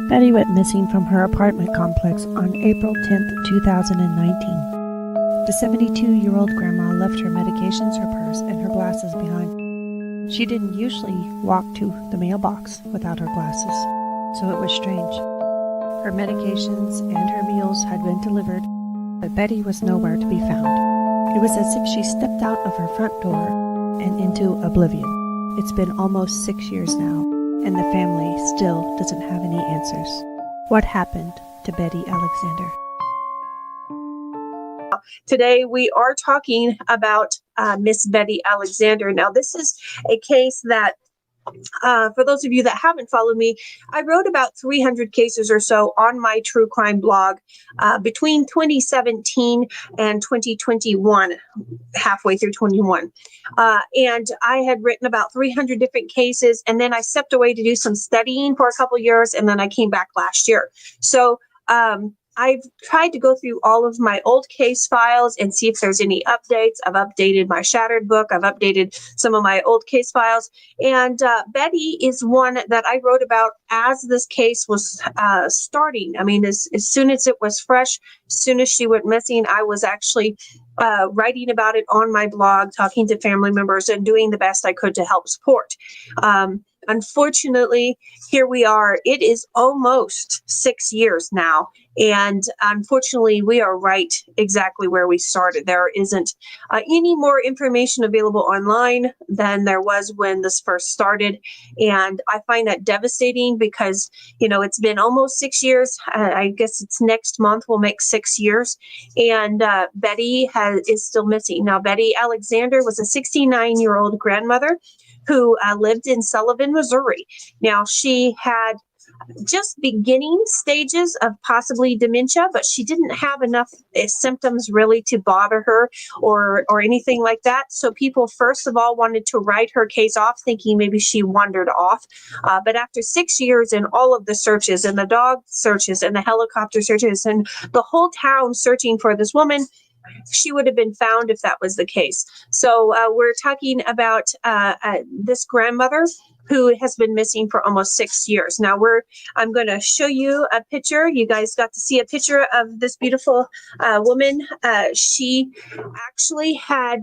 Betty went missing from her apartment complex on April 10, 2019. The 72-year-old grandma left her medications, her purse, and her glasses behind. She didn't usually walk to the mailbox without her glasses, so it was strange. Her medications and her meals had been delivered, but Betty was nowhere to be found. It was as if she stepped out of her front door and into oblivion. It's been almost 6 years now, and the family still doesn't have any answers. What happened to Betty Alexander? Today we are talking about Miss Betty Alexander. Now, this is a case that, for those of you that haven't followed me, I wrote about 300 cases or so on my true crime blog between 2017 and 2021, halfway through 21. And I had written about 300 different cases, and then I stepped away to do some studying for a couple years, and then I came back last year. So I've tried to go through all of my old case files and see if there's any updates. I've updated my Shattered book. I've updated some of my old case files. And Betty is one that I wrote about as this case was starting. I mean, as soon as it was fresh, as soon as she went missing, I was actually writing about it on my blog, talking to family members, and doing the best I could to help support. Unfortunately, here we are. It is almost 6 years now. And unfortunately, we are right exactly where we started. There isn't any more information available online than there was when this first started. And I find that devastating because, you know, it's been almost 6 years. I guess it's next month will make 6 years. And Betty is still missing. Now, Betty Alexander was a 69-year-old grandmother who lived in Sullivan, Missouri. Now, she had just beginning stages of possibly dementia, but she didn't have enough symptoms really to bother her or anything like that. So people, first of all, wanted to write her case off, thinking maybe she wandered off. But after 6 years and all of the searches and the dog searches and the helicopter searches and the whole town searching for this woman, she would have been found if that was the case. So we're talking about this grandmother who has been missing for almost 6 years. Now I'm going to show you a picture. You guys got to see a picture of this beautiful woman. She actually had,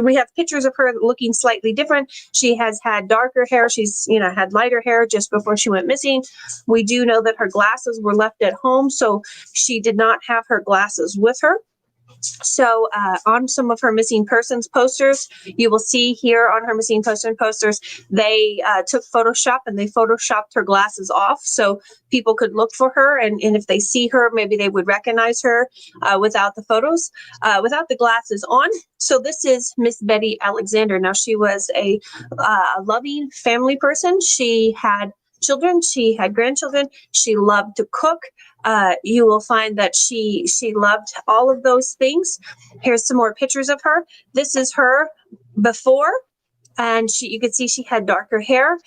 we have pictures of her looking slightly different. She has had darker hair. She's, had lighter hair just before she went missing. We do know that her glasses were left at home, so she did not have her glasses with her. So on some of her missing persons posters, you will see here on her missing person posters, they took Photoshop and they Photoshopped her glasses off so people could look for her. And if they see her, maybe they would recognize her without the photos, without the glasses on. So this is Miss Betty Alexander. Now, she was a loving family person. She had children, she had grandchildren, she loved to cook. You will find that she loved all of those things. Here's some more pictures of her. This is her before, and you can see she had darker hair.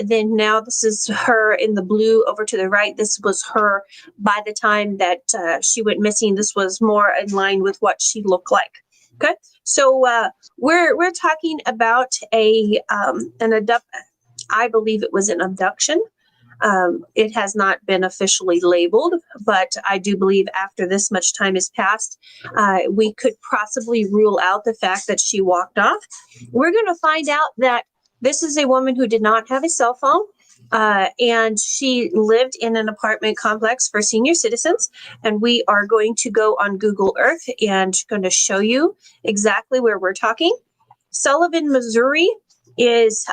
Then now this is her in the blue over to the right. This was her by the time that she went missing. This was more in line with what she looked like. Okay, so we're talking about I believe it was an abduction. It has not been officially labeled, but I do believe after this much time has passed, we could possibly rule out the fact that she walked off. We're going to find out that this is a woman who did not have a cell phone, and she lived in an apartment complex for senior citizens. And we are going to go on Google Earth and going to show you exactly where we're talking. Sullivan, Missouri is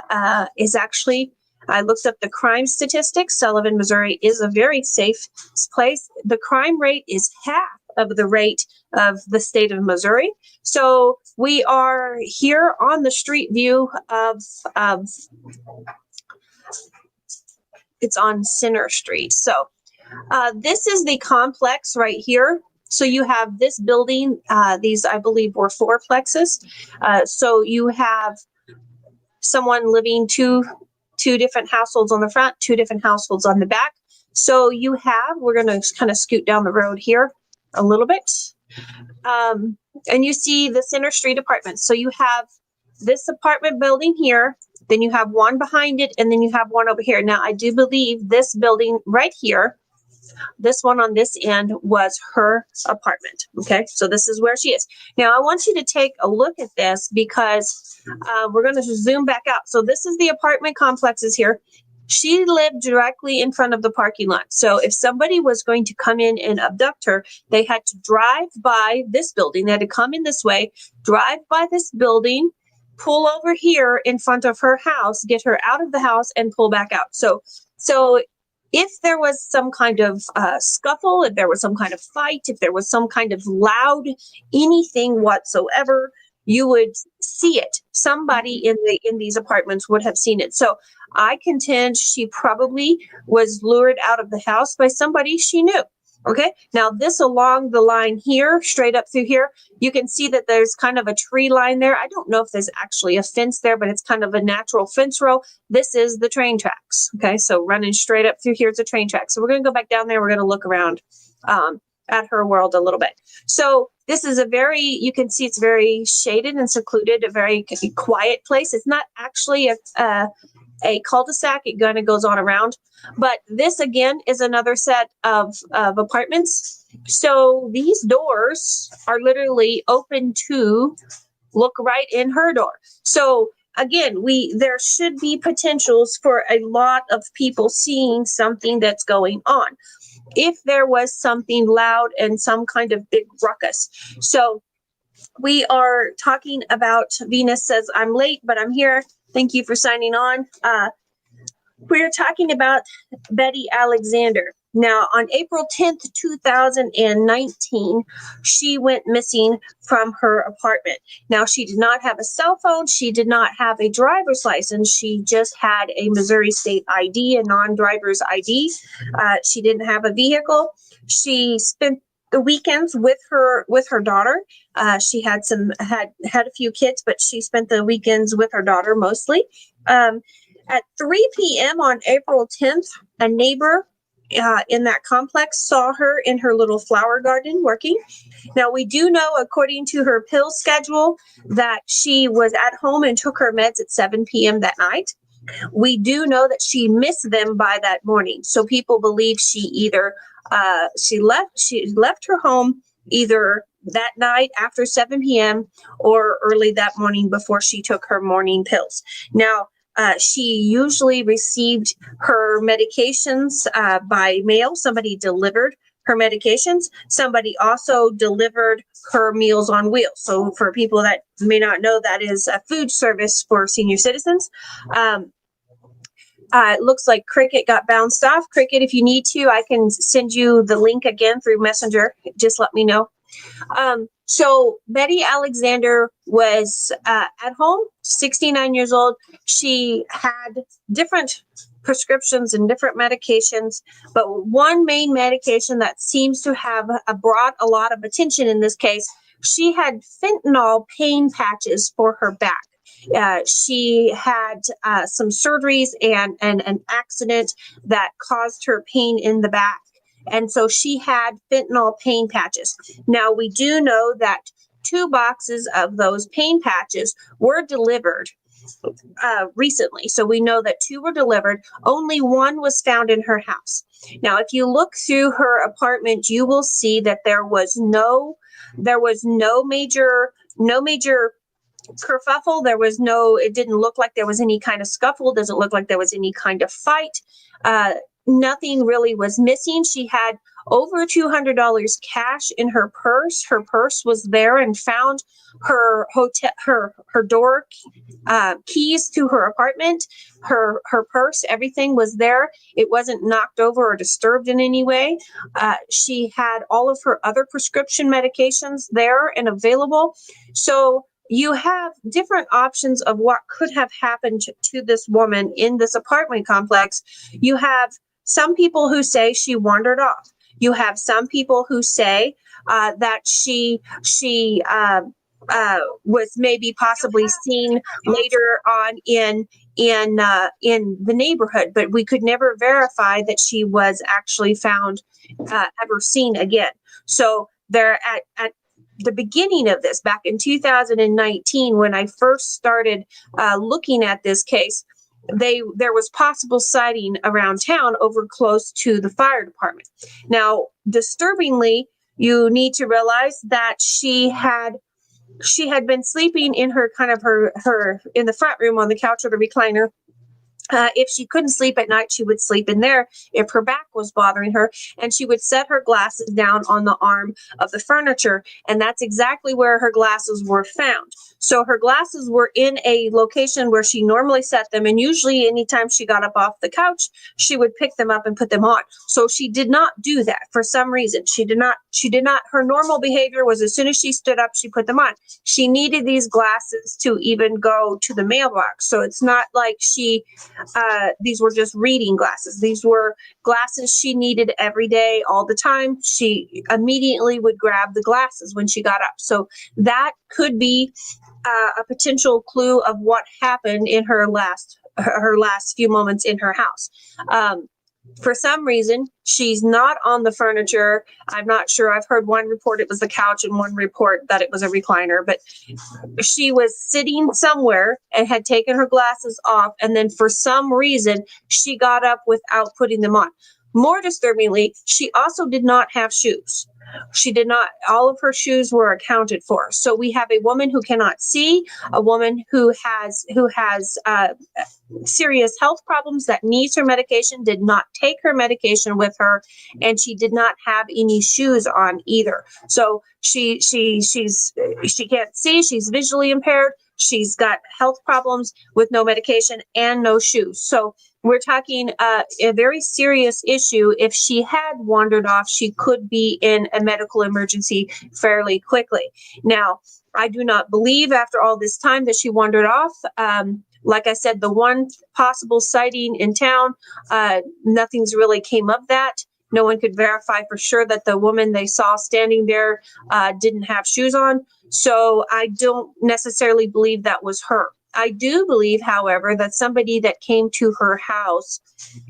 actually, I looked up the crime statistics. Sullivan, Missouri is a very safe place. The crime rate is half of the rate of the state of Missouri. So we are here on the street view of it's on Center Street. So this is the complex right here. So you have this building. These, I believe, were fourplexes. So you have someone living two different households on the front, two different households on the back. So we're going to kind of scoot down the road here a little bit. And you see the Center Street apartments. So you have this apartment building here, then you have one behind it, and then you have one over here. Now, I do believe this building right here, this one on this end, was her apartment. Okay, so this is where she is. Now, I want you to take a look at this because we're going to zoom back out. So this is the apartment complexes here. She lived directly in front of the parking lot. So if somebody was going to come in and abduct her, they had to drive by this building. They had to come in this way, drive by this building, pull over here in front of her house, get her out of the house, and pull back out. So if there was some kind of scuffle, if there was some kind of fight, if there was some kind of loud anything whatsoever, you would see it. Somebody in these apartments would have seen it. So I contend she probably was lured out of the house by somebody she knew. Okay, now this along the line here, straight up through here, you can see that there's kind of a tree line there. I don't know if there's actually a fence there, but it's kind of a natural fence row. This is the train tracks. Okay, so running straight up through here is the train tracks. So we're going to go back down there. We're going to look around at her world a little bit. So this is you can see it's very shaded and secluded, a very quiet place. It's not actually a cul-de-sac. It kind of goes on around. But this, again, is another set of apartments. So these doors are literally open to look right in her door. So again, there should be potentials for a lot of people seeing something that's going on if there was something loud and some kind of big ruckus. So we are talking about, Venus says, I'm late, but I'm here. Thank you for signing on. We're talking about Betty Alexander. Now, on April 10th, 2019, she went missing from her apartment. Now, she did not have a cell phone. She did not have a driver's license. She just had a Missouri State ID, a non-driver's ID. She didn't have a vehicle. She spent the weekends with her daughter. She had a few kids, but she spent the weekends with her daughter mostly. At 3 p.m. on April 10th, a neighbor in that complex saw her in her little flower garden working. Now, we do know, according to her pill schedule, that she was at home and took her meds at 7 p.m. that night. We do know that she missed them by that morning. So people believe she either she left her home either that night after 7 p.m. or early that morning before she took her morning pills. Now, she usually received her medications by mail. Somebody delivered her medications. Somebody also delivered her Meals on Wheels. So for people that may not know, that is a food service for senior citizens. It looks like Cricket got bounced off. Cricket, if you need to, I can send you the link again through Messenger. Just let me know. So Betty Alexander was at home, 69 years old. She had different prescriptions and different medications, but one main medication that seems to have brought a lot of attention in this case, she had fentanyl pain patches for her back. She had some surgeries and an accident that caused her pain in the back. And so she had fentanyl pain patches. Now, we do know that 2 boxes of those pain patches were delivered recently. So we know that 2 were delivered. Only 1 was found in her house. Now, if you look through her apartment, you will see that there was no major kerfuffle. It didn't look like there was any kind of scuffle. Doesn't look like there was any kind of fight. Nothing really was missing. She had over $200 cash in her purse. Her purse was there, and found her door keys to her apartment, her purse, everything was there. It wasn't knocked over or disturbed in any way. She had all of her other prescription medications there and available. So you have different options of what could have happened to this woman in this apartment complex. You have some people who say she wandered off. You have some people who say that she was maybe possibly seen later on in the neighborhood, but we could never verify that she was actually found ever seen again. So there at the beginning of this, back in 2019, when I first started looking at this case, there was possible sighting around town over close to the fire department. Now, disturbingly, you need to realize that she had been sleeping in her in the front room on the couch or the recliner. If she couldn't sleep at night, she would sleep in there if her back was bothering her, and she would set her glasses down on the arm of the furniture, and that's exactly where her glasses were found. So her glasses were in a location where she normally set them, and usually anytime she got up off the couch, she would pick them up and put them on. So she did not do that for some reason. She did not, her normal behavior was as soon as she stood up, she put them on. She needed these glasses to even go to the mailbox. So it's not like these were just reading glasses. These were glasses she needed every day, all the time. She immediately would grab the glasses when she got up. So that could be a potential clue of what happened in her last few moments in her house. For some reason, she's not on the furniture. I'm not sure. I've heard one report it was the couch and one report that it was a recliner, but she was sitting somewhere and had taken her glasses off. And then for some reason, she got up without putting them on. More disturbingly, she also did not have shoes. She did not, all of her shoes were accounted for. So we have a woman who cannot see, a woman who has serious health problems that needs her medication, did not take her medication with her, and she did not have any shoes on either. So she can't see, she's visually impaired, she's got health problems with no medication and no shoes. So we're talking a very serious issue. If she had wandered off, she could be in a medical emergency fairly quickly. Now, I do not believe after all this time that she wandered off. Like I said, the one possible sighting in town, nothing's really came of that. No one could verify for sure that the woman they saw standing there didn't have shoes on. So I don't necessarily believe that was her. I do believe, however, that somebody that came to her house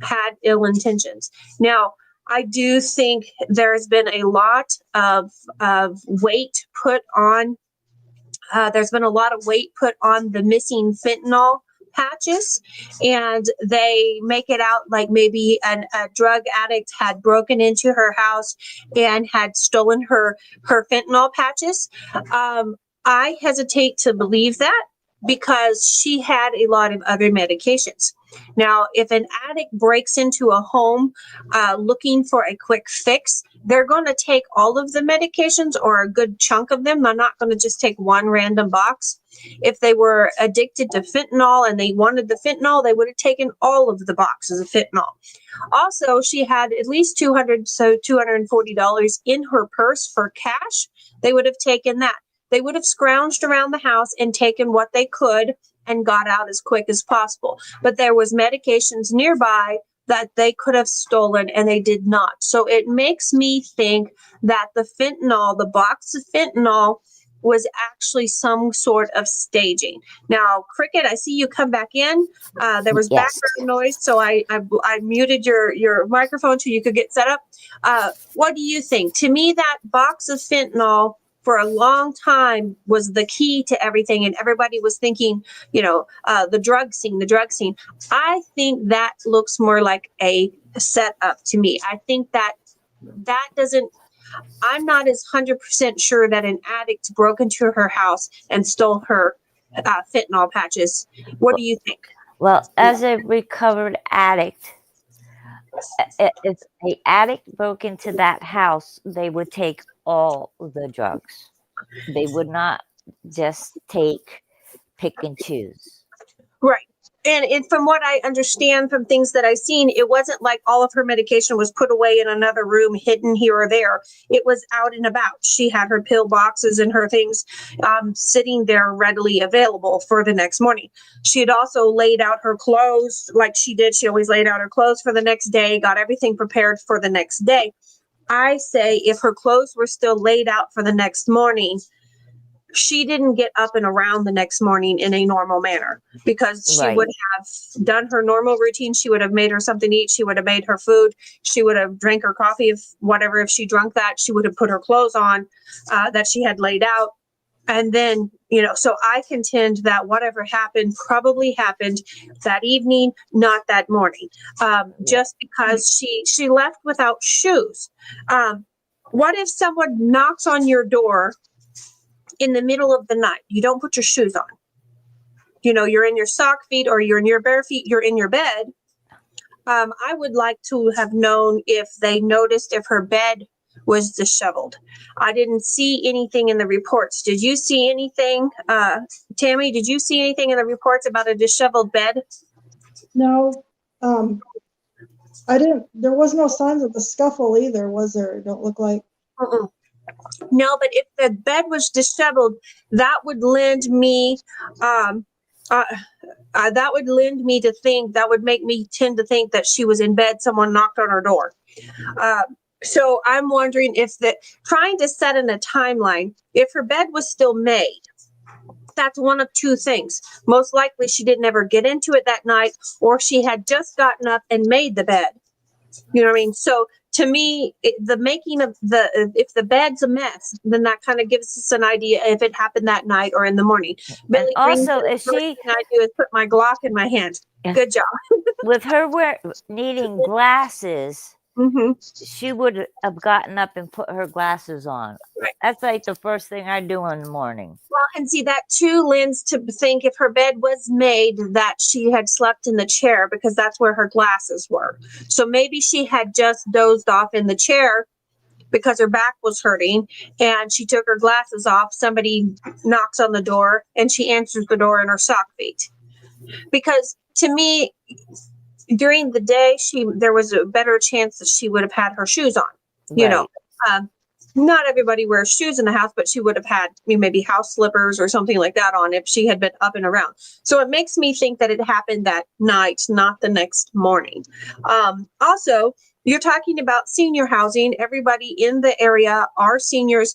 had ill intentions. Now, I do think there's been a lot of weight put on. There's been a lot of weight put on the missing fentanyl patches, and they make it out like maybe a drug addict had broken into her house and had stolen her fentanyl patches. I hesitate to believe that, because she had a lot of other medications. Now, if an addict breaks into a home looking for a quick fix, they're going to take all of the medications or a good chunk of them. They're not going to just take one random box. If they were addicted to fentanyl and they wanted the fentanyl, they would have taken all of the boxes of fentanyl. Also, she had at least $240 in her purse for cash. They would have taken that. They would have scrounged around the house and taken what they could and got out as quick as possible. But there was medications nearby that they could have stolen, and they did not. So it makes me think that the fentanyl, the box of fentanyl, was actually some sort of staging. Now, Cricket, I see you come back in. There was Yes. background noise, so I muted your microphone so you could get set up. What do you think? To me, that box of fentanyl for a long time was the key to everything, and everybody was thinking, the drug scene. I think that looks more like a setup to me. I think that doesn't. I'm not as 100% sure that an addict broke into her house and stole her fentanyl patches. What do you think? Well, as a recovered addict, if an addict broke into that house, they would take all the drugs. They would not just pick and choose. Right. And from what I understand from things that I've seen, it wasn't like all of her medication was put away in another room, hidden here or there. It was out and about. She had her pill boxes and her things sitting there readily available for the next morning. She had also laid out her clothes like she did. She always laid out her clothes for the next day, got everything prepared for the next day. I say if her clothes were still laid out for the next morning, she didn't get up and around the next morning in a normal manner, because she Right. would have done her normal routine. She would have made her something to eat. She would have made her food. She would have drank her coffee, if she drunk that. She would have put her clothes on that she had laid out. And then, so I contend that whatever happened probably happened that evening, not that morning, just because she left without shoes. What if someone knocks on your door in the middle of the night? You don't put your shoes on. You're in your sock feet, or you're in your bare feet, you're in your bed. I would like to have known if they noticed if her bed was disheveled. I didn't see anything in the reports. Did you see anything? Tammy, did you see anything in the reports about a disheveled bed? No, I didn't. There was no signs of the scuffle either, was there? It don't look like. Mm-mm. No, but if the bed was disheveled, that would lend me that would make me tend to think that she was in bed. Someone knocked on her door. So I'm wondering if trying to set in a timeline, if her bed was still made, that's one of two things. Most likely she didn't ever get into it that night, or she had just gotten up and made the bed. You know what I mean? So to me, the making of if the bed's a mess, then that kind of gives us an idea if it happened that night or in the morning. And also, is the first she? thing I do is put my Glock in my hand. Good job. With her needing glasses, Mm-hmm. she would have gotten up and put her glasses on. Right. That's like the first thing I do in the morning. Well, and see, that too lends to think if her bed was made that she had slept in the chair, because that's where her glasses were. So maybe she had just dozed off in the chair because her back was hurting, and she took her glasses off. Somebody knocks on the door, and she answers the door in her sock feet. Because to me, during the day, there was a better chance that she would have had her shoes on. Right. Not everybody wears shoes in the house, but she would have had maybe house slippers or something like that on if she had been up and around. So it makes me think that it happened that night, not the next morning. Also, you're talking about senior housing. Everybody in the area are seniors.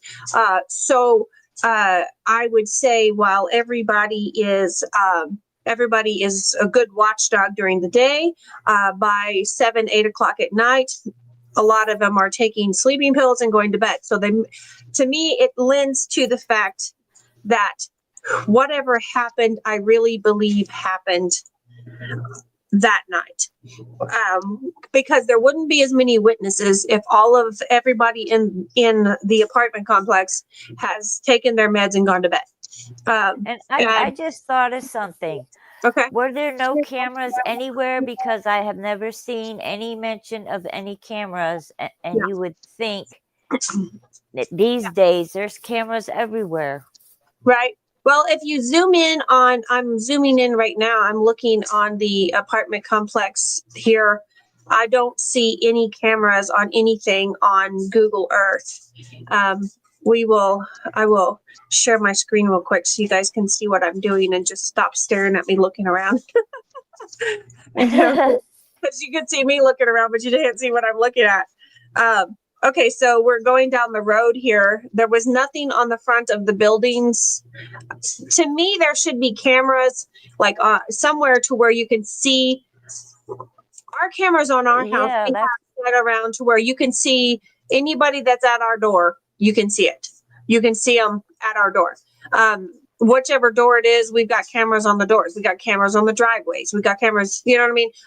So I would say, while everybody is a good watchdog during the day, by 7, 8 o'clock at night, a lot of them are taking sleeping pills and going to bed. So to me, it lends to the fact that whatever happened, I really believe happened that night. Because there wouldn't be as many witnesses if everybody in the apartment complex has taken their meds and gone to bed. And I just thought of something. Okay. Were there no cameras anywhere? Because I have never seen any mention of any cameras. And you would think that these days there's cameras everywhere. Right. Well, if you zoom in I'm zooming in right now. I'm looking on the apartment complex here. I don't see any cameras on anything on Google Earth. I will share my screen real quick so you guys can see what I'm doing and just stop staring at me looking around. Because you can see me looking around, but you can't see what I'm looking at. Okay, so we're going down the road here. There was nothing on the front of the buildings. To me, there should be cameras like somewhere to where you can see. Our cameras on our house, we have set around to where you can see anybody that's at our door. You can see it. You can see them at our door. Whichever door it is, we've got cameras on the doors. We got cameras on the driveways. We got cameras,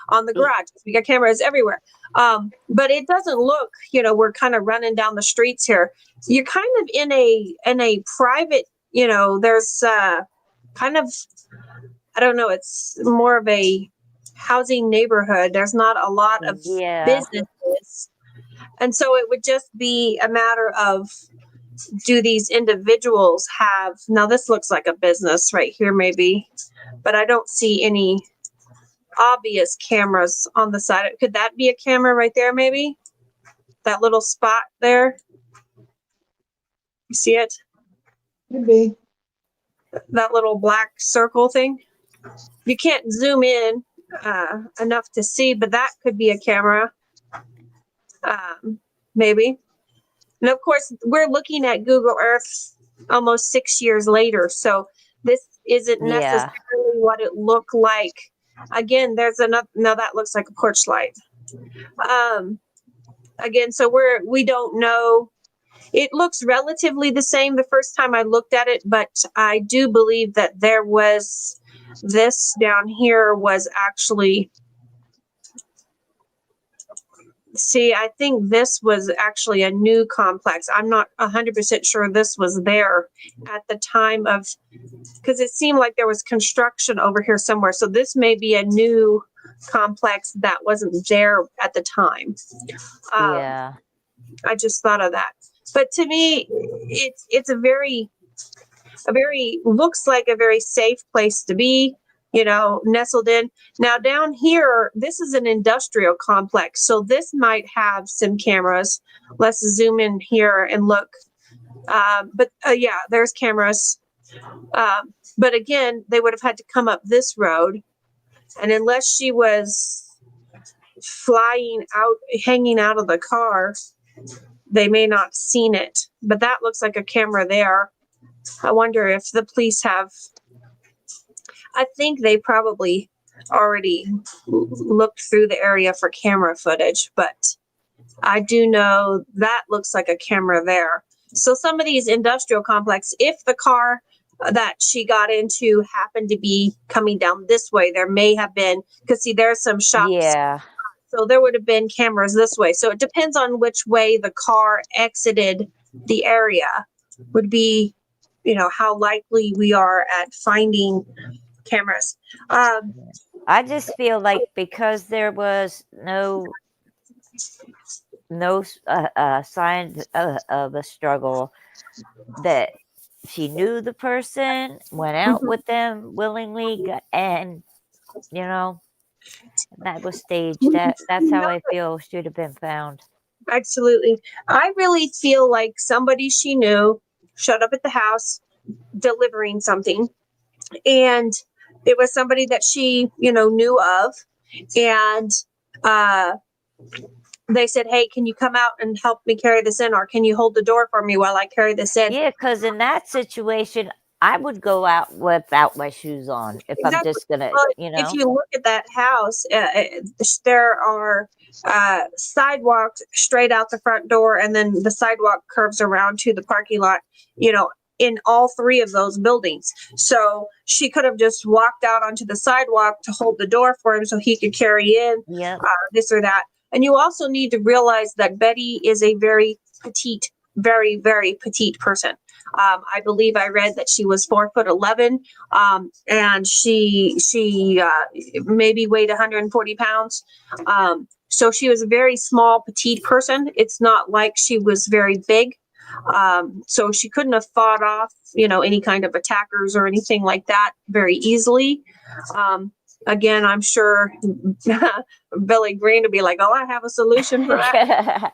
on the garages. We got cameras everywhere. But it doesn't look, we're kind of running down the streets here. You're kind of in a private, there's kind of, I don't know, it's more of a housing neighborhood. There's not a lot of businesses. And so it would just be a matter of, do these individuals have, now this looks like a business right here maybe, but I don't see any obvious cameras on the side. Could that be a camera right there maybe? That little spot there? You see it? Could be. That little black circle thing? You can't zoom in enough to see, but that could be a camera. Maybe. And of course, we're looking at Google Earth almost 6 years later. So this isn't Yeah. necessarily what it looked like. Again, there's another. No, that looks like a porch light. Again, so we don't know. It looks relatively the same the first time I looked at it, but I do believe that there was this down here was actually. See, I think this was actually a new complex. I'm not 100% sure this was there at the time of, because it seemed like there was construction over here somewhere. So this may be a new complex that wasn't there at the time. Yeah. I just thought of that. But to me, it's a very looks like a very safe place to be, nestled in. Now down here, this is an industrial complex, so this might have some cameras. Let's zoom in here and look. But yeah, there's cameras. But again, they would have had to come up this road, and unless she was flying out, hanging out of the car, they may not have seen it. But that looks like a camera there. I wonder if the police have. I think they probably already looked through the area for camera footage, but I do know that looks like a camera there. So some of these industrial complex, if the car that she got into happened to be coming down this way, there may have been, because see, there's some shops. Yeah. So there would have been cameras this way. So it depends on which way the car exited the area would be, how likely we are at finding cameras. I just feel like because there was no signs of a struggle, that she knew the person, went out with them willingly, and that was staged. That's how I feel should have been found. Absolutely. I really feel like somebody she knew showed up at the house delivering something, and it was somebody that she, knew of, and they said, "Hey, can you come out and help me carry this in, or can you hold the door for me while I carry this in?" Yeah, because in that situation, I would go out without my shoes on if I'm Exactly. just gonna, Well, if you look at that house, there are sidewalks straight out the front door, and then the sidewalk curves around to the parking lot, in all three of those buildings. So she could have just walked out onto the sidewalk to hold the door for him so he could carry in this or that. And you also need to realize that Betty is a very petite, very, very petite person. I believe I read that she was 4'11", and she maybe weighed 140 pounds. So she was a very small, petite person. It's not like she was very big. So she couldn't have fought off, any kind of attackers or anything like that very easily. Again, I'm sure Billy Green would be like, "Oh, I have a solution for that."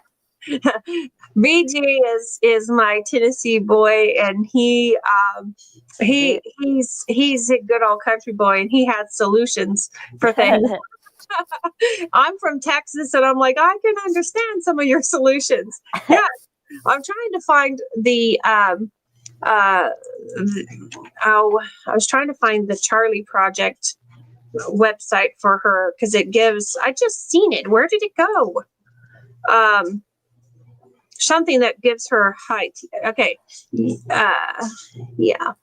BG is my Tennessee boy, and he's a good old country boy, and he has solutions for things. I'm from Texas, and I'm like, I can understand some of your solutions. Yeah, I'm trying to find I was trying to find the Charlie Project website for her, because it gives. I just seen it. Where did it go? Something that gives her height. Okay. Yeah.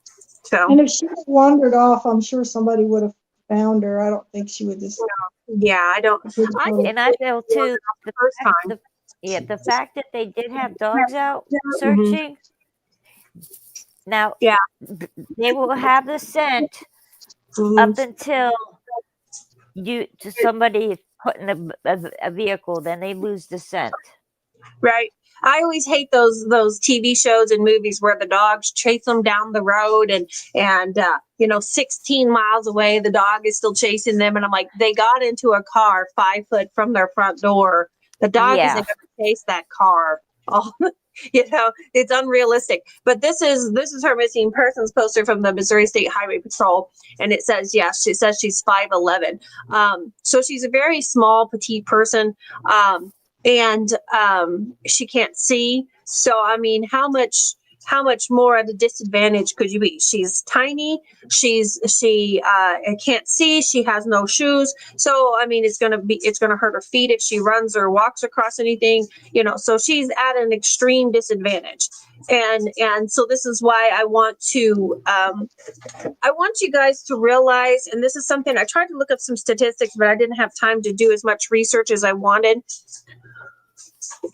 So. And if she had wandered off, I'm sure somebody would have found her. I don't think she would just. Yeah, I don't. And I feel too the first time. the fact that they did have dogs out searching. Now, they will have the scent up until somebody put in a vehicle, then they lose the scent. Right. I always hate those TV shows and movies where the dogs chase them down the road and 16 miles away, the dog is still chasing them. And I'm like, they got into a car 5 foot from their front door. The dog isn't going to chase that car. Oh, it's unrealistic. But this is her missing persons poster from the Missouri State Highway Patrol. And it says, she says she's 5'11". So she's a very small, petite person. And she can't see. So, I mean, how much how much more at a disadvantage could you be? She's tiny. She can't see. She has no shoes. So, I mean, it's going to hurt her feet if she runs or walks across anything, so she's at an extreme disadvantage. And so this is why I want you guys to realize, and this is something I tried to look up some statistics, but I didn't have time to do as much research as I wanted.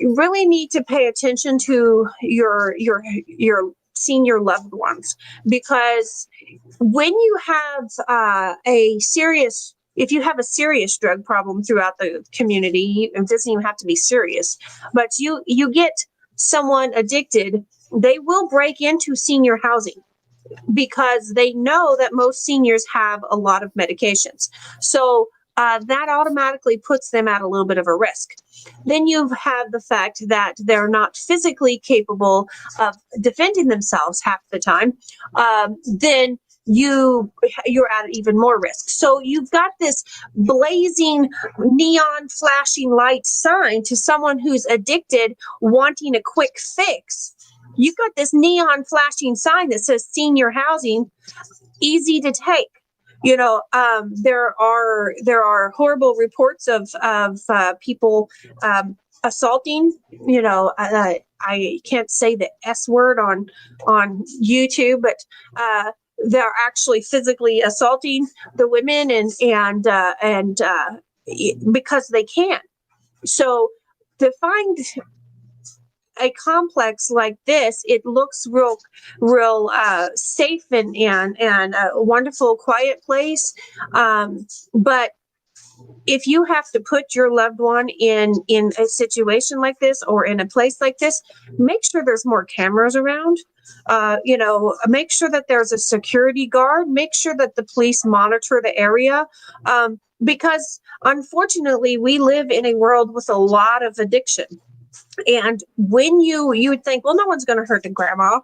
You really need to pay attention to your senior loved ones, because when you have if you have a serious drug problem throughout the community, it doesn't even have to be serious, but you get someone addicted, they will break into senior housing because they know that most seniors have a lot of medications. So that automatically puts them at a little bit of a risk. Then you have the fact that they're not physically capable of defending themselves half the time. Then you're at even more risk. So you've got this blazing neon flashing light sign to someone who's addicted wanting a quick fix. You've got this neon flashing sign that says senior housing, easy to take. There are horrible reports of people assaulting. I can't say the S word on YouTube, but they're actually physically assaulting the women and because they can. So to find a complex like this, it looks real safe and a wonderful, quiet place. But if you have to put your loved one in a situation like this or in a place like this, make sure there's more cameras around. Make sure that there's a security guard. Make sure that the police monitor the area. Because unfortunately, we live in a world with a lot of addiction. And when you would think, well, no one's going to hurt the grandma.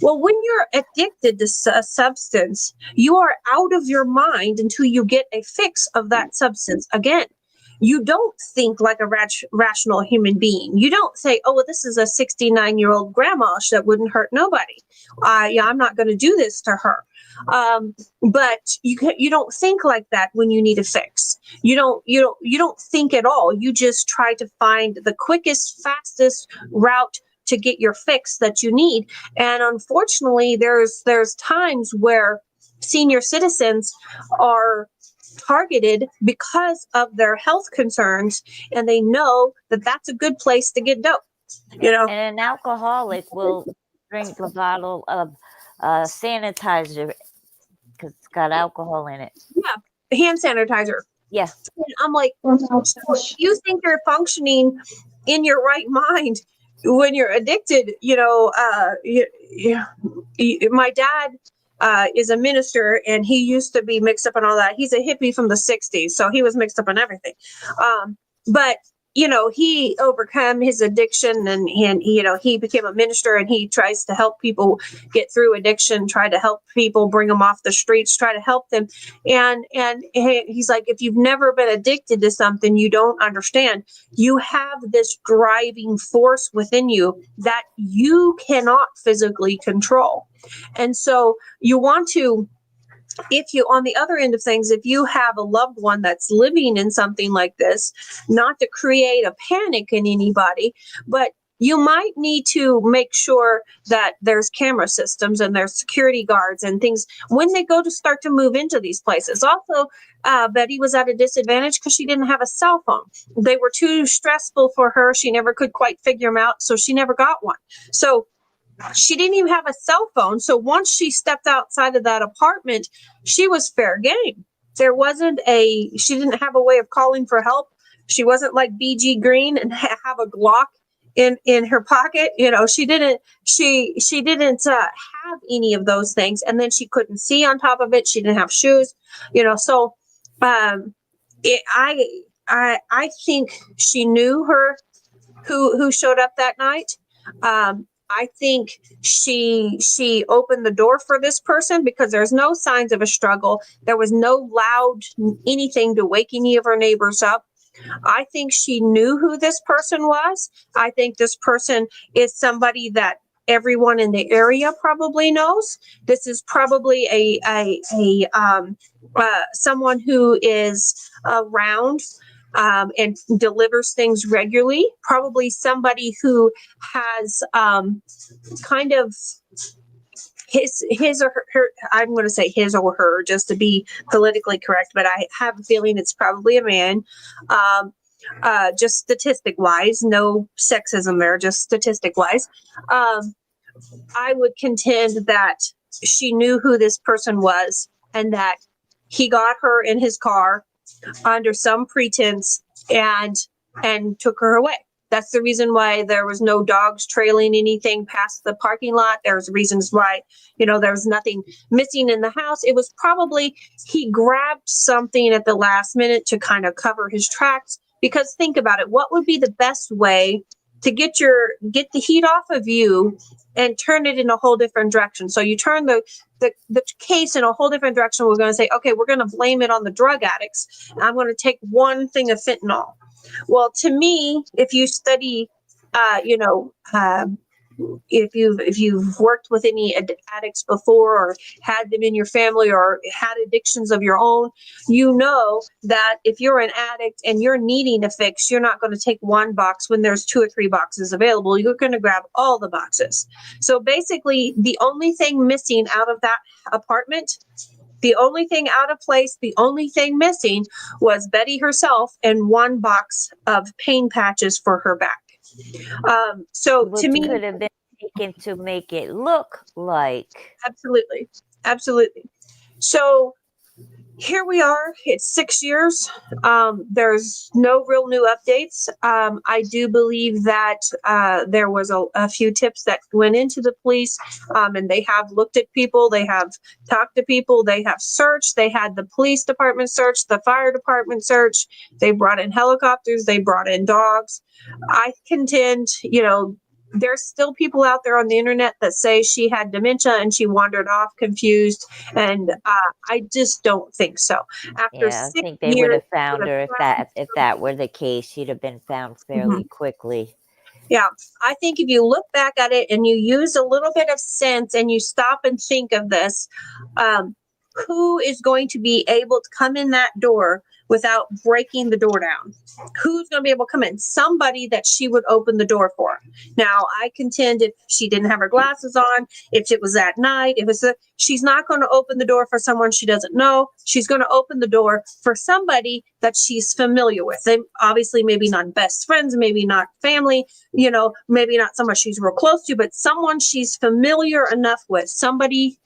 Well, when you're addicted to a substance, you are out of your mind until you get a fix of that substance again. You don't think like a rational human being. You don't say, oh, well, this is a 69-year-old grandma that wouldn't hurt nobody. I'm not going to do this to her. But you don't think like that when you need a fix. You don't think at all. You just try to find the quickest, fastest route to get your fix that you need. And unfortunately, there's times where senior citizens are targeted because of their health concerns, and they know that that's a good place to get dope. And an alcoholic will drink a bottle of sanitizer because it's got alcohol in it. Yeah, hand sanitizer. Yeah. And I'm like, you think you're functioning in your right mind when you're addicted? My dad is a minister, and he used to be mixed up in all that. He's a hippie from the 60s, so he was mixed up in everything. But he overcome his addiction, and he became a minister, and he tries to help people get through addiction, try to help people, bring them off the streets, try to help them. And he's like, if you've never been addicted to something, you don't understand. You have this driving force within you that you cannot physically control. And so you want to, if you, on the other end of things, if you have a loved one that's living in something like this, not to create a panic in anybody, but you might need to make sure that there's camera systems and there's security guards and things when they go to start to move into these places. Also, Betty was at a disadvantage because she didn't have a cell phone. They were too stressful for her. She never could quite figure them out, so she never got one. So she didn't even have a cell phone. So once she stepped outside of that apartment, she was fair game. She didn't have a way of calling for help. She wasn't like BG Green and have a Glock in her pocket. She didn't have any of those things. And then she couldn't see on top of it. She didn't have shoes, so I think she knew who showed up that night. I think she opened the door for this person because there's no signs of a struggle. There was no loud anything to wake any of her neighbors up. I think she knew who this person was. I think this person is somebody that everyone in the area probably knows. This is probably someone who is around and delivers things regularly. Probably somebody who has kind of his or her, I'm going to say his or her just to be politically correct, but I have a feeling it's probably a man. Just statistic wise, no sexism there, just statistic wise. I would contend that she knew who this person was and that he got her in his car under some pretense and took her away. That's the reason why there was no dogs trailing anything past the parking lot. There's reasons why, there was nothing missing in the house. It was probably he grabbed something at the last minute to kind of cover his tracks. Because think about it, what would be the best way to get the heat off of you and turn it in a whole different direction? So you turn the case in a whole different direction. We're going to say, okay, we're going to blame it on the drug addicts. I'm going to take one thing of fentanyl. Well, to me, if you study, if you've worked with any addicts before or had them in your family or had addictions of your own, you know that if you're an addict and you're needing a fix, you're not going to take one box when there's 2 or 3 boxes available. You're going to grab all the boxes. So basically, the only thing missing out of that apartment, the only thing out of place, the only thing missing was Betty herself and one box of pain patches for her back. So Which to me, could have been taken to make it look like. Absolutely. So here we are. It's 6 years. There's no real new updates. I do believe that there was a few tips that went into the police, and they have looked at people. They have talked to people. They have searched. They had the police department search, the fire department search. They brought in helicopters. They brought in dogs. I contend, there's still people out there on the internet that say she had dementia and she wandered off confused. And I just don't think so. After Yeah, I 6 think they would years, have found her if that were the case. She'd have been found fairly quickly. Yeah, I think if you look back at it and you use a little bit of sense and you stop and think of this, who is going to be able to come in that door without breaking the door down? Who's going to be able to come in? Somebody that she would open the door for. Now, I contend if she didn't have her glasses on, if it was at night, she's not going to open the door for someone she doesn't know. She's going to open the door for somebody that she's familiar with. They obviously maybe not best friends, maybe not family, maybe not someone she's real close to, but someone she's familiar enough with. Somebody.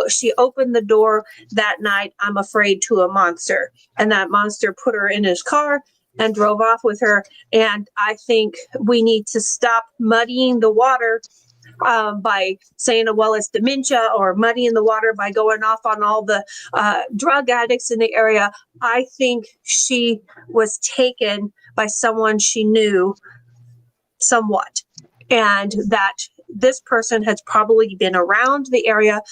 She opened the door that night, I'm afraid, to a monster. And that monster put her in his car and drove off with her. And I think we need to stop muddying the water by saying, well, it's dementia, or muddying the water by going off on all the drug addicts in the area. I think she was taken by someone she knew somewhat. And that this person has probably been around the area.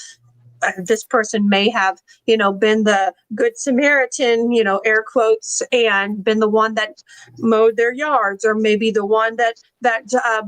This person may have, been the good Samaritan, air quotes, and been the one that mowed their yards, or maybe the one that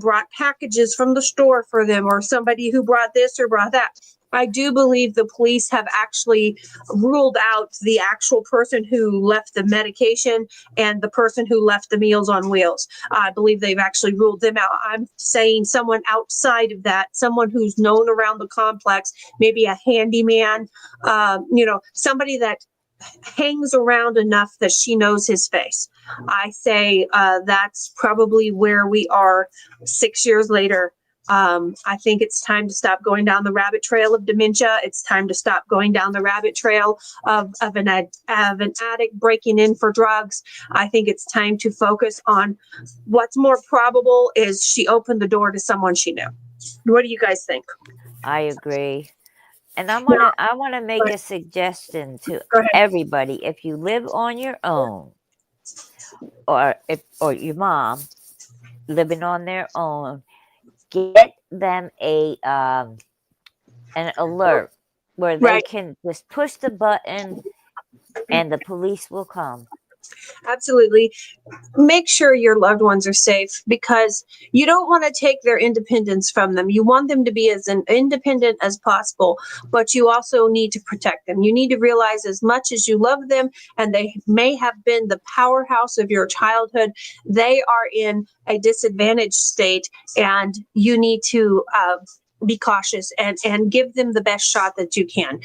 brought packages from the store for them, or somebody who brought this or brought that. I do believe the police have actually ruled out the actual person who left the medication and the person who left the Meals on Wheels. I believe they've actually ruled them out. I'm saying someone outside of that, someone who's known around the complex, maybe a handyman, somebody that hangs around enough that she knows his face. I say that's probably where we are 6 years later. I think it's time to stop going down the rabbit trail of dementia. It's time to stop going down the rabbit trail of an addict breaking in for drugs. I think it's time to focus on what's more probable is she opened the door to someone she knew. What do you guys think? I agree. And I want to make a suggestion to everybody. If you live on your own, or your mom living on their own, get them an alert where they can just push the button and the police will come. Absolutely. Make sure your loved ones are safe, because you don't want to take their independence from them. You want them to be as independent as possible, but you also need to protect them. You need to realize, as much as you love them and they may have been the powerhouse of your childhood, they are in a disadvantaged state, and you need to be cautious and give them the best shot that you can.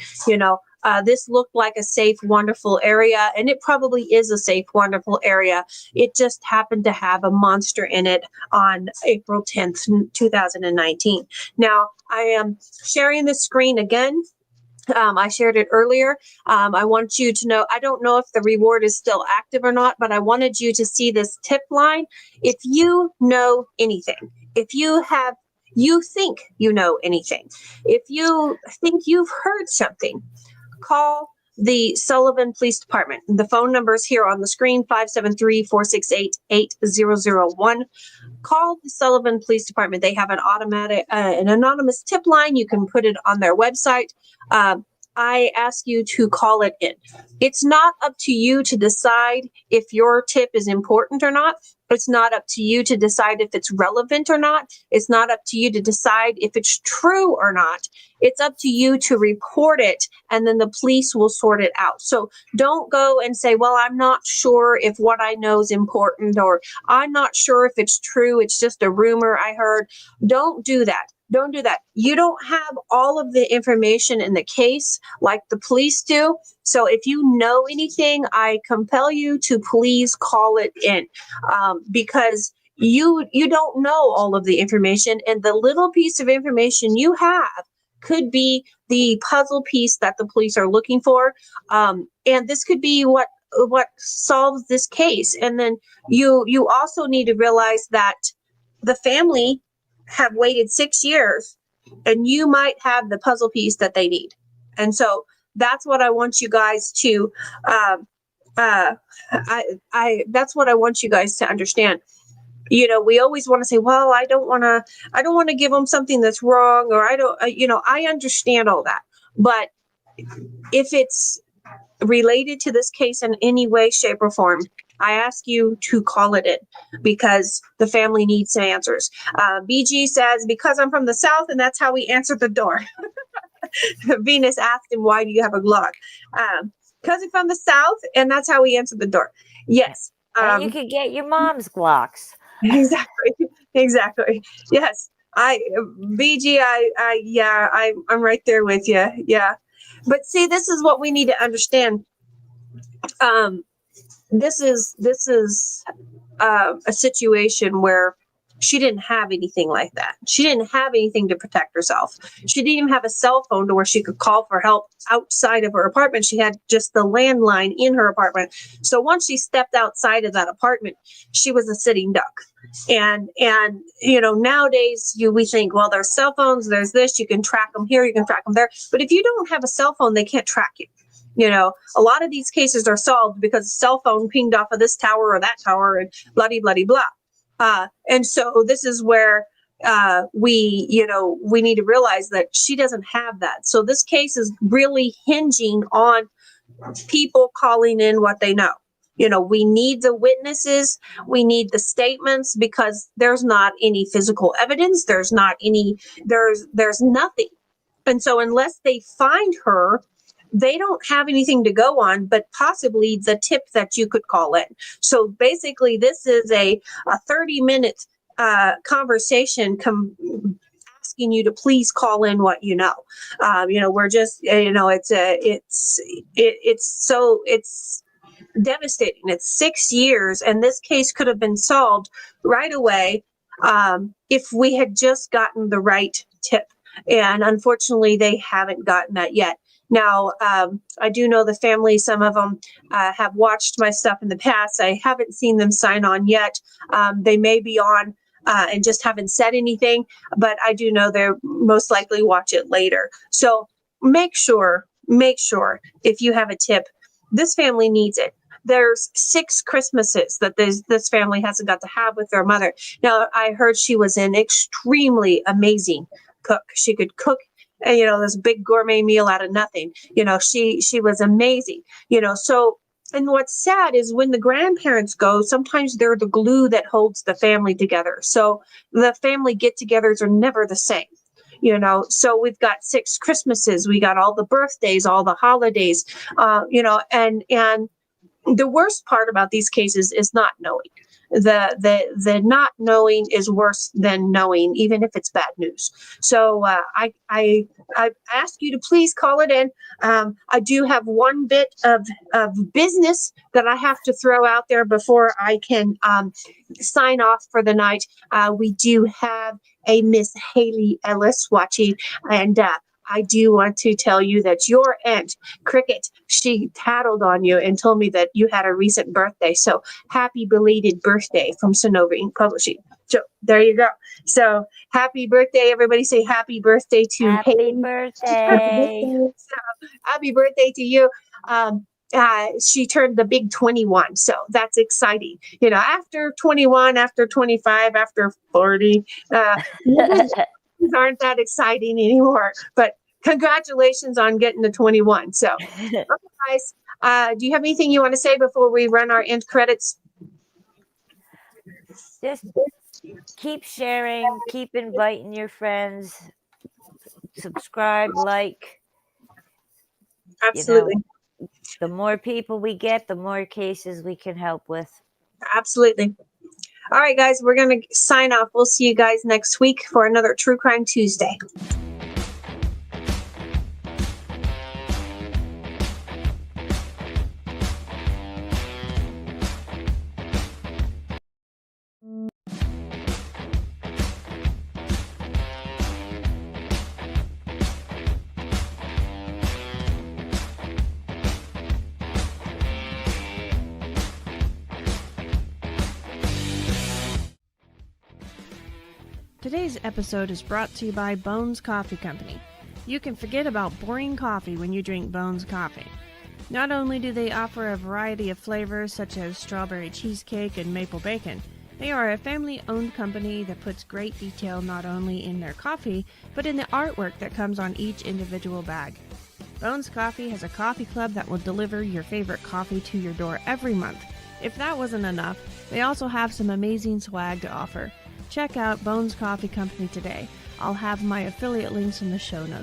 This looked like a safe, wonderful area, and it probably is a safe, wonderful area. It just happened to have a monster in it on April 10th, 2019. Now, I am sharing the screen again. I shared it earlier. I want you to know, I don't know if the reward is still active or not, but I wanted you to see this tip line. If you know anything, if you think you know anything, if you think you've heard something, call the Sullivan Police Department. The phone number is here on the screen, 573-468-8001. Call the Sullivan Police Department. They have an anonymous tip line. You can put it on their website. I ask you to call it in. It's not up to you to decide if your tip is important or not. It's not up to you to decide if it's relevant or not. It's not up to you to decide if it's true or not. It's up to you to report it, and then the police will sort it out. So don't go and say, well, I'm not sure if what I know is important, or I'm not sure if it's true. It's just a rumor I heard. Don't do that. Don't do that. You don't have all of the information in the case like the police do. So if you know anything, I compel you to please call it in, because you don't know all of the information, and the little piece of information you have could be the puzzle piece that the police are looking for. And this could be what solves this case. And then you also need to realize that the family have waited 6 years, and you might have the puzzle piece that they need. And so that's what I want you guys to that's what I want you guys to understand. We always want to say, well, I don't want to give them something that's wrong, or I don't, I understand all that. But if it's related to this case in any way, shape, or form, I ask you to call it in, because the family needs some answers. BG says, because I'm from the South, and that's how we answered the door. Venus asked him, why do you have a Glock? Because I'm from the South, and that's how we answered the door. Yes. And you could get your mom's Glocks. Exactly. Yes. BG, I'm right there with you. Yeah. But see, this is what we need to understand. This is a situation where she didn't have anything like that. She didn't have anything to protect herself. She didn't even have a cell phone to where she could call for help outside of her apartment. She had just the landline in her apartment. So once she stepped outside of that apartment, she was a sitting duck. And nowadays we think, well, there's cell phones, there's this, you can track them here, you can track them there. But if you don't have a cell phone, they can't track you. A lot of these cases are solved because a cell phone pinged off of this tower or that tower, and bloody, bloody, blah. And so this is where we need to realize that she doesn't have that. So this case is really hinging on people calling in what they know. We need the witnesses, we need the statements, because there's not any physical evidence. There's nothing. And so unless they find her, they don't have anything to go on, but possibly the tip that you could call in. So basically, this is a 30-minute conversation asking you to please call in what you know. We're just, it's devastating. It's 6 years, and this case could have been solved right away if we had just gotten the right tip. And unfortunately, they haven't gotten that yet. Now, I do know the family, some of them have watched my stuff in the past. I haven't seen them sign on yet. They may be on and just haven't said anything, but I do know they'll most likely watch it later. So make sure if you have a tip, this family needs it. There's 6 Christmases that this family hasn't got to have with their mother. Now, I heard she was an extremely amazing cook. She could cook this big gourmet meal out of nothing. She was amazing. So And what's sad is when the grandparents go, sometimes they're the glue that holds the family together. So the family get-togethers are never the same. So we've got 6 Christmases, we got all the birthdays, all the holidays, and the worst part about these cases is not knowing. The not knowing is worse than knowing, even if it's bad news. So I ask you to please call it in. I do have one bit of business that I have to throw out there before I can sign off for the night. We do have a Miss Haley Ellis watching, and I do want to tell you that your aunt, Cricket, she tattled on you and told me that you had a recent birthday. So happy belated birthday from Sonova Ink Publishing. So there you go. So happy birthday, everybody. Say happy birthday to Happy Haley. birthday. So happy birthday to you. She turned the big 21. So that's exciting. After 21, after 25, after 40, aren't that exciting anymore. But congratulations on getting to 21. So, okay, guys, do you have anything you want to say before we run our end credits? Just keep sharing, keep inviting your friends, subscribe, like. Absolutely. The more people we get, the more cases we can help with. Absolutely. All right, guys, we're going to sign off. We'll see you guys next week for another True Crime Tuesday. Today's episode is brought to you by Bones Coffee Company. You can forget about boring coffee when you drink Bones Coffee. Not only do they offer a variety of flavors such as strawberry cheesecake and maple bacon, they are a family-owned company that puts great detail not only in their coffee, but in the artwork that comes on each individual bag. Bones Coffee has a coffee club that will deliver your favorite coffee to your door every month. If that wasn't enough, they also have some amazing swag to offer. Check out Bones Coffee Company today. I'll have my affiliate links in the show notes.